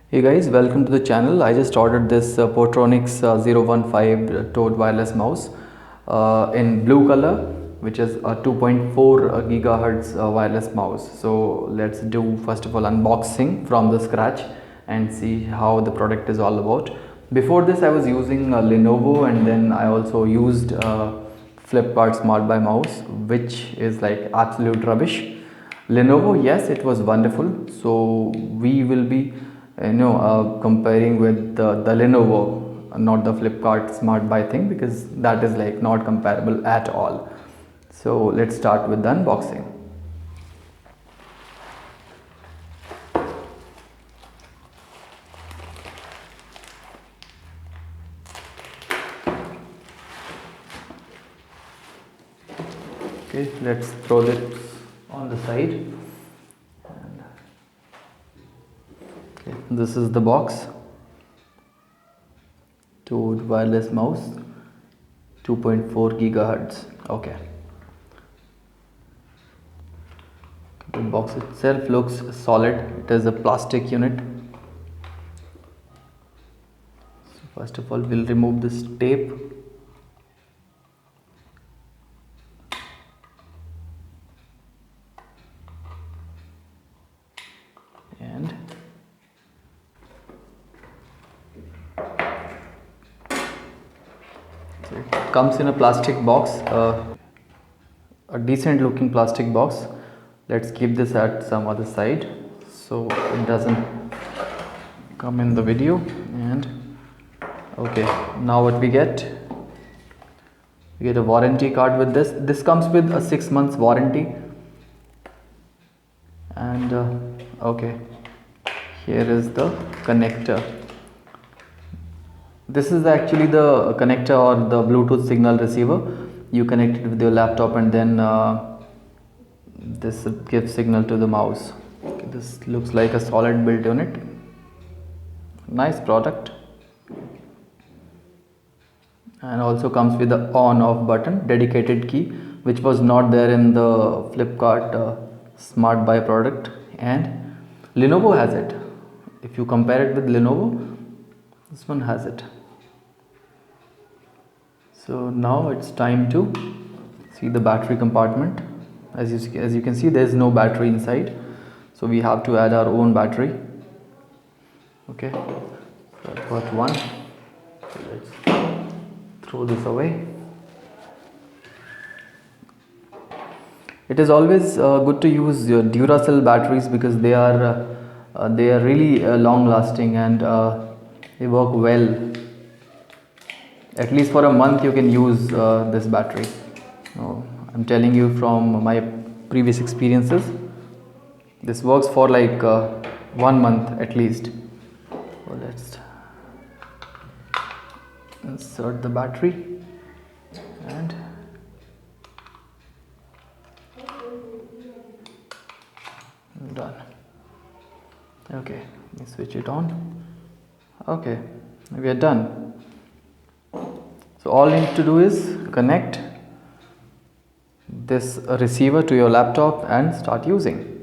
Hey guys, welcome to the channel. I just ordered this Portronics 015 Toad wireless mouse in blue color, which is a 2.4 gigahertz wireless mouse. So let's do first of all unboxing from the scratch and see how the product is all about. Before this I was using a Lenovo, and then I also used Flipkart Smart Buy mouse, which is like absolute rubbish. Lenovo, yes, it was wonderful. So we will be comparing with the Lenovo, not the Flipkart Smart Buy thing, because that is like not comparable at all. So let's start with the unboxing. Okay, let's throw this on the side. And okay, this is the box. Toad wireless mouse, 2.4 gigahertz. Okay. The box itself looks solid. It is a plastic unit. So first of all, we'll remove this tape. And so it comes in a plastic box, a decent looking plastic box. Let's keep this at some other side so it doesn't come in the video. And okay, now what we get a warranty card with this. This comes with a 6 months warranty. And okay, here is the connector. This is actually the connector or the Bluetooth signal receiver. You connect it with your laptop, and then this gives signal to the mouse. Okay, this looks like a solid built unit. Nice product. And also comes with the on off button, dedicated key, which was not there in the Flipkart Smart Buy product, and Lenovo has it. If you compare it with Lenovo, this one has it. So now it's time to see the battery compartment. As you can see, there is no battery inside, so we have to add our own battery. Okay, so I've got one. So let's throw this away. It is always good to use your Duracell batteries, because they are really long lasting, and they work well. At least for a month you can use this battery. I'm telling you from my previous experiences, this works for like 1 month at least. So let's insert the battery, and done. Okay, let me switch it on. Okay, we are done. So all you need to do is connect this receiver to your laptop and start using.